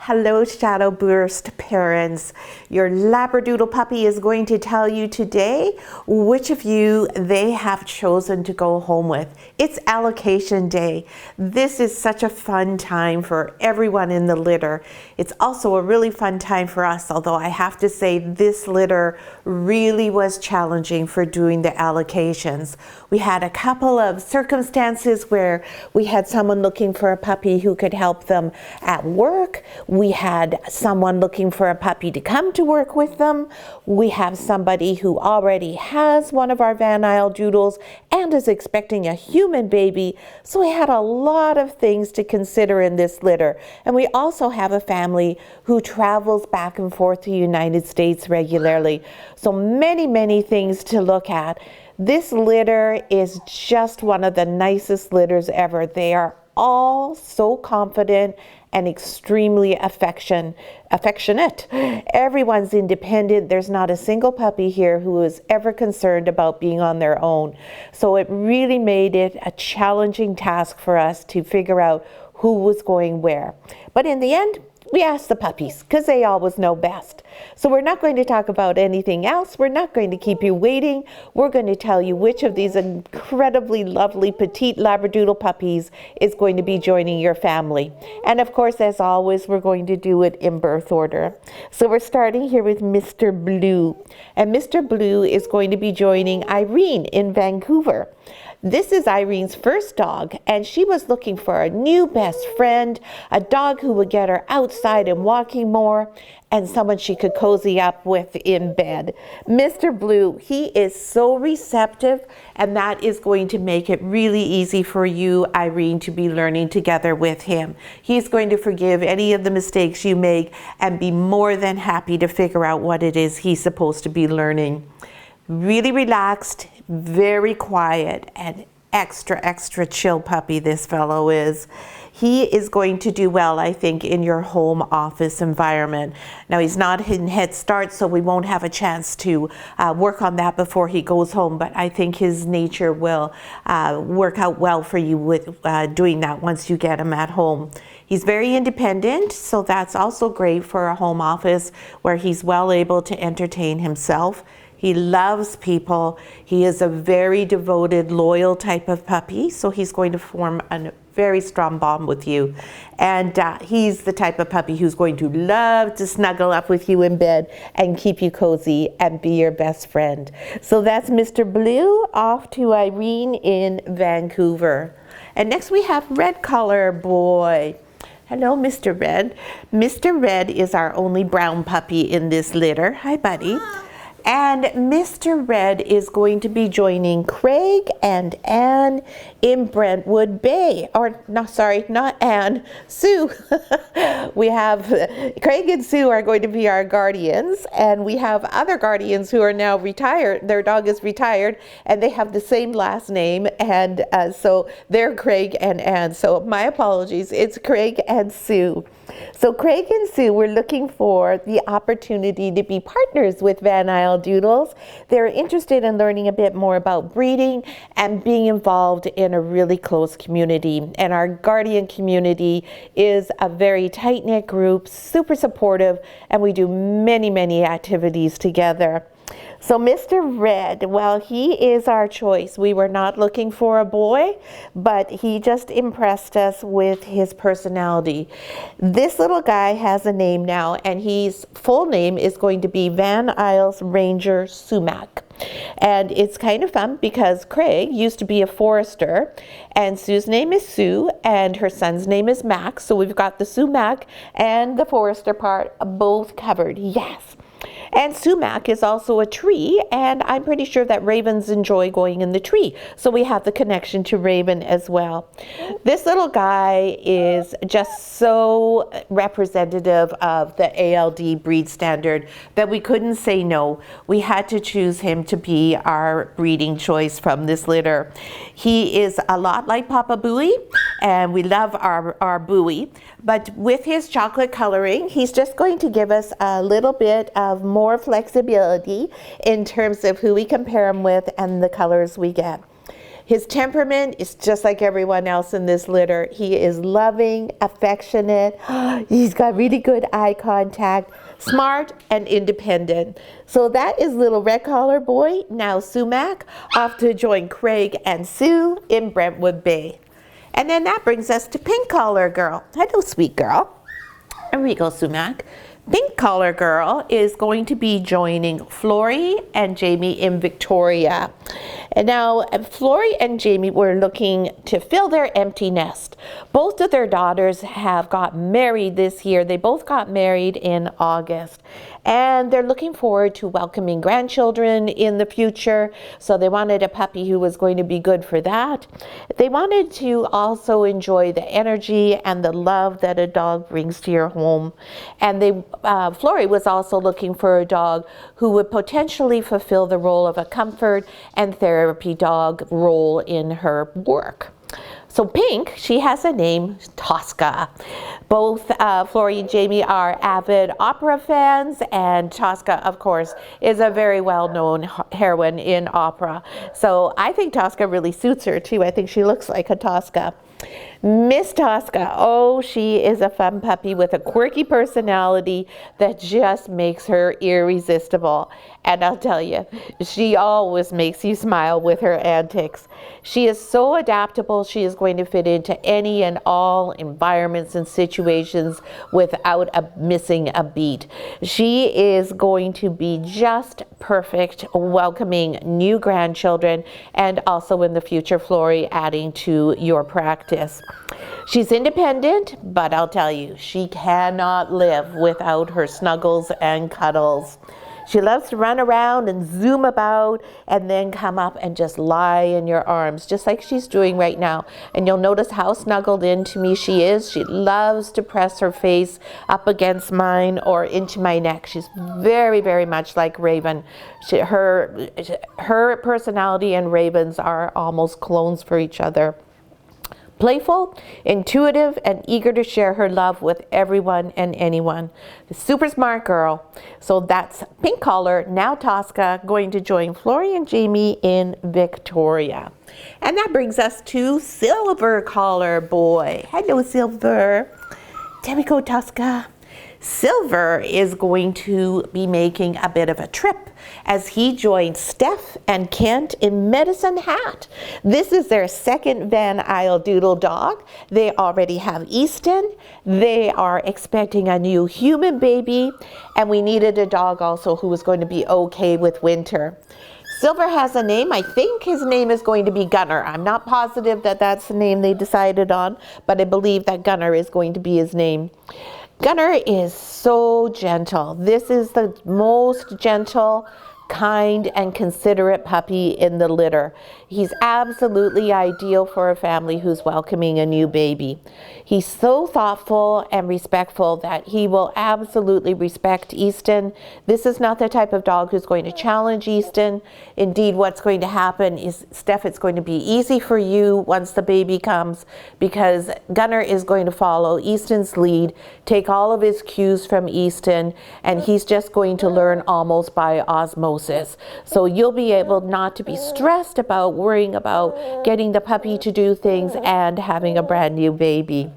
Hello, Shadow Burst parents. Your Labradoodle puppy is going to tell you today which of you they have chosen to go home with. It's allocation day. This is such a fun time for everyone in the litter. It's also a really fun time for us, although I have to say this litter really was challenging for doing the allocations. We had a couple of circumstances where we had someone looking for a puppy who could help them at work. We had someone looking for a puppy to come to work with them. We have somebody who already has one of our Van Isle Doodles and is expecting a human baby. So we had a lot of things to consider in this litter. And we also have a family who travels back and forth to the United States regularly. So many things to look at. This litter is just one of the nicest litters ever. They are all so confident and extremely affectionate. Everyone's independent. There's not a single puppy here who is ever concerned about being on their own. So it really made it a challenging task for us to figure out who was going where. But in the end, we asked the puppies because they always know best. So we're not going to talk about anything else. We're not going to keep you waiting. We're going to tell you which of these incredibly lovely petite Labradoodle puppies is going to be joining your family. And of course, as always, we're going to do it in birth order. So we're starting here with Mr. Blue. And Mr. Blue is going to be joining Irene in Vancouver. This is Irene's first dog, and she was looking for a new best friend, a dog who would get her outside and walking more, and someone she could cozy up with in bed. Mr. Blue, he is so receptive, and that is going to make it really easy for you, Irene, to be learning together with him. He's going to forgive any of the mistakes you make and be more than happy to figure out what it is he's supposed to be learning. Really relaxed, very quiet, and extra chill puppy this fellow is. He is going to do well, I think, in your home office environment. Now, he's not in Head Start, so we won't have a chance to work on that before he goes home, but I think his nature will work out well for you with doing that once you get him at home. He's very independent, so that's also great for a home office where he's well able to entertain himself. He loves people. He is a very devoted, loyal type of puppy, so he's going to form a very strong bond with you. And he's the type of puppy who's going to love to snuggle up with you in bed and keep you cozy and be your best friend. So that's Mr. Blue off to Irene in Vancouver. And next we have Red Color Boy. Hello, Mr. Red. Mr. Red is our only brown puppy in this litter. Hi, buddy. And Mr. Red is going to be joining Craig and Anne in Brentwood Bay. Or, no, sorry, not Anne, Sue. We have Craig and Sue are going to be our guardians, and we have other guardians who are now retired. Their dog is retired, and they have the same last name, and so they're Craig and Anne. So my apologies, it's Craig and Sue. So Craig and Sue were looking for the opportunity to be partners with Van Isle Doodles. They're interested in learning a bit more about breeding and being involved in a really close community. And our guardian community is a very tight-knit group, super supportive, and we do many activities together. So Mr. Red, well, he is our choice. We were not looking for a boy, but he just impressed us with his personality. This little guy has a name now, and his full name is going to be Van Isle's Ranger Sumac. And it's kind of fun because Craig used to be a forester, and Sue's name is Sue, and her son's name is Max. So we've got the Sumac and the forester part both covered, yes. And sumac is also a tree, and I'm pretty sure that ravens enjoy going in the tree. So we have the connection to raven as well. This little guy is just so representative of the ALD breed standard that we couldn't say no. We had to choose him to be our breeding choice from this litter. He is a lot like Papa Bowie, and we love our Bowie. But with his chocolate coloring, he's just going to give us a little bit of more flexibility in terms of who we compare him with and the colors we get. His temperament is just like everyone else in this litter. He is loving, affectionate. He's got really good eye contact, smart and independent. So that is little red collar boy, now Sumac, off to join Craig and Sue in Brentwood Bay. And then that brings us to pink collar girl. Hello, sweet girl. There we go, Sumac. Pink collar girl is going to be joining Flory and Jamie in Victoria. And now Flory and Jamie were looking to fill their empty nest. Both of their daughters have got married this year. They both got married in August. And they're looking forward to welcoming grandchildren in the future. So they wanted a puppy who was going to be good for that. They wanted to also enjoy the energy and the love that a dog brings to your home. And Flory was also looking for a dog who would potentially fulfill the role of a comfort and therapy dog role in her work. So Pink, she has a name, Tosca. Both Flory and Jamie are avid opera fans, and Tosca, of course, is a very well-known heroine in opera. So I think Tosca really suits her too. I think she looks like a Tosca. Miss Tosca, oh, she is a fun puppy with a quirky personality that just makes her irresistible. And I'll tell you, she always makes you smile with her antics. She is so adaptable, she is going to fit into any and all environments and situations without missing a beat. She is going to be just perfect, welcoming new grandchildren, and also in the future, Flory, adding to your practice. She's independent, but I'll tell you, she cannot live without her snuggles and cuddles. She loves to run around and zoom about and then come up and just lie in your arms, just like she's doing right now. And you'll notice how snuggled into me she is. She loves to press her face up against mine or into my neck. She's very, very much like Raven. Her personality and Raven's are almost clones for each other. Playful, intuitive, and eager to share her love with everyone and anyone. A super smart girl. So that's Pink Collar, now Tosca, going to join Flory and Jamie in Victoria. And that brings us to Silver Collar Boy. Hello, Silver. There we go, Tosca. Silver is going to be making a bit of a trip as he joins Steph and Kent in Medicine Hat. This is their second Van Isle Doodle dog. They already have Easton. They are expecting a new human baby, and we needed a dog also who was going to be okay with winter. Silver has a name. I think his name is going to be Gunner. I'm not positive that that's the name they decided on, but I believe that Gunner is going to be his name. Gunner is so gentle. This is the most gentle, kind, and considerate puppy in the litter. He's absolutely ideal for a family who's welcoming a new baby. He's so thoughtful and respectful that he will absolutely respect Easton. This is not the type of dog who's going to challenge Easton. Indeed, what's going to happen is, Steph, it's going to be easy for you once the baby comes, because Gunner is going to follow Easton's lead, take all of his cues from Easton, and he's just going to learn almost by osmosis. So you'll be able not to be stressed about worrying about getting the puppy to do things and having a brand new baby.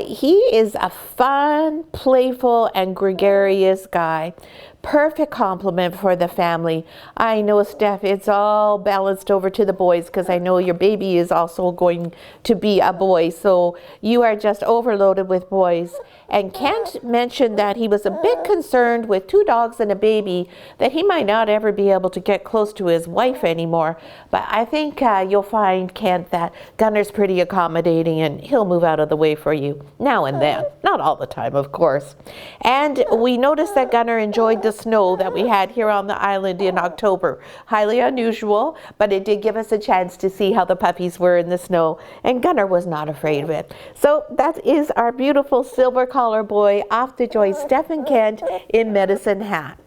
He is a fun, playful, and gregarious guy. Perfect complement for the family. I know, Steph, it's all balanced over to the boys because I know your baby is also going to be a boy. So you are just overloaded with boys. And Kent mentioned that he was a bit concerned with 2 dogs and a baby that he might not ever be able to get close to his wife anymore. But I think you'll find, Kent, that Gunner's pretty accommodating and he'll move out of the way for you now and then. Not all the time, of course. And we noticed that Gunner enjoyed the snow that we had here on the island in October. Highly unusual, but it did give us a chance to see how the puppies were in the snow, and Gunner was not afraid of it. So that is our beautiful Silver Collar Boy off to join Steph and Kent in Medicine Hat.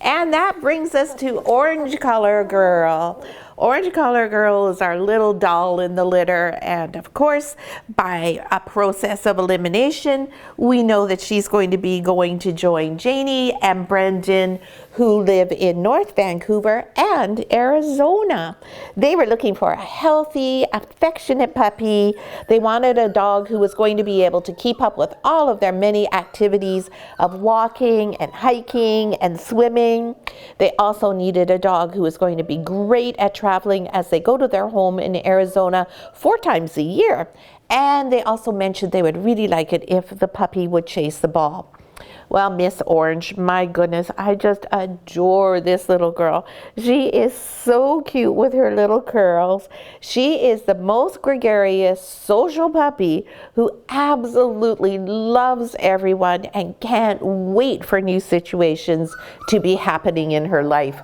And that brings us to Orange Color Girl. Orange Color Girl is our little doll in the litter, and of course, by a process of elimination, we know that she's going to join Janie and Brendan, who live in North Vancouver and Arizona. They were looking for a healthy, affectionate puppy. They wanted a dog who was going to be able to keep up with all of their many activities of walking and hiking and swimming. They also needed a dog who was going to be great at traveling as they go to their home in Arizona 4 times a year. And they also mentioned they would really like it if the puppy would chase the ball. Well, Miss Orange, my goodness, I just adore this little girl. She is so cute with her little curls. She is the most gregarious, social puppy who absolutely loves everyone and can't wait for new situations to be happening in her life.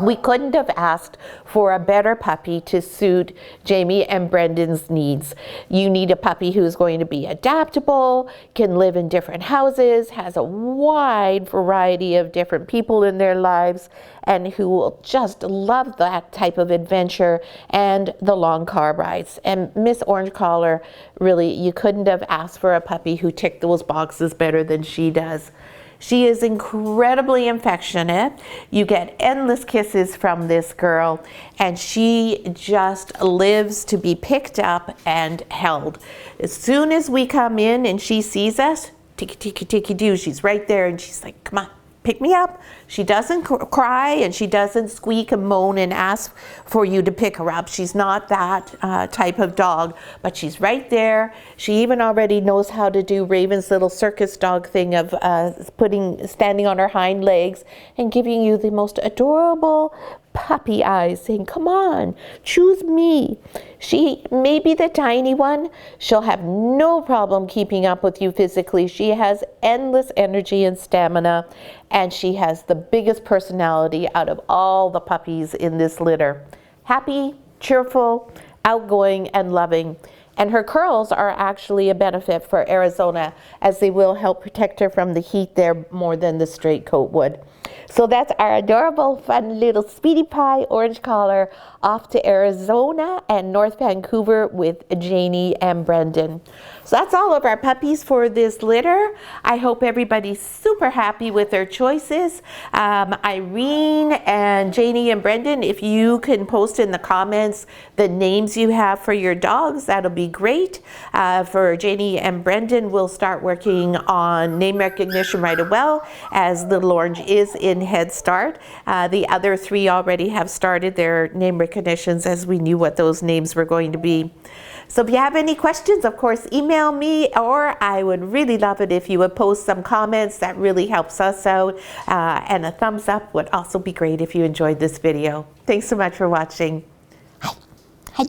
We couldn't have asked for a better puppy to suit Jamie and Brendan's needs. You need a puppy who's going to be adaptable, can live in different houses, has a wide variety of different people in their lives, and who will just love that type of adventure and the long car rides. And Miss Orange Collar, really, you couldn't have asked for a puppy who ticked those boxes better than she does. She is incredibly affectionate. You get endless kisses from this girl, and she just lives to be picked up and held. As soon as we come in and she sees us, ticky, ticky, ticky, do, she's right there and she's like, come on, pick me up. She doesn't cry and she doesn't squeak and moan and ask for you to pick her up. She's not that type of dog, but she's right there. She even already knows how to do Raven's little circus dog thing of standing on her hind legs and giving you the most adorable puppy eyes, saying, come on, choose me. She may be the tiny one. She'll have no problem keeping up with you physically. She has endless energy and stamina, and she has the biggest personality out of all the puppies in this litter. Happy, cheerful, outgoing, and loving. And her curls are actually a benefit for Arizona, as they will help protect her from the heat there more than the straight coat would. So that's our adorable, fun little Speedy Pie Orange Collar off to Arizona and North Vancouver with Janie and Brendan. So that's all of our puppies for this litter. I hope everybody's super happy with their choices. Irene and Janie and Brendan, if you can post in the comments the names you have for your dogs, that'll be great. For Janie and Brendan, we'll start working on name recognition right away, as Little Orange is in Head Start. The other 3 already have started their name recognitions, as we knew what those names were going to be. So if you have any questions, of course, email me, or I would really love it if you would post some comments. That really helps us out. And a thumbs up would also be great if you enjoyed this video. Thanks so much for watching. Hi. Hi.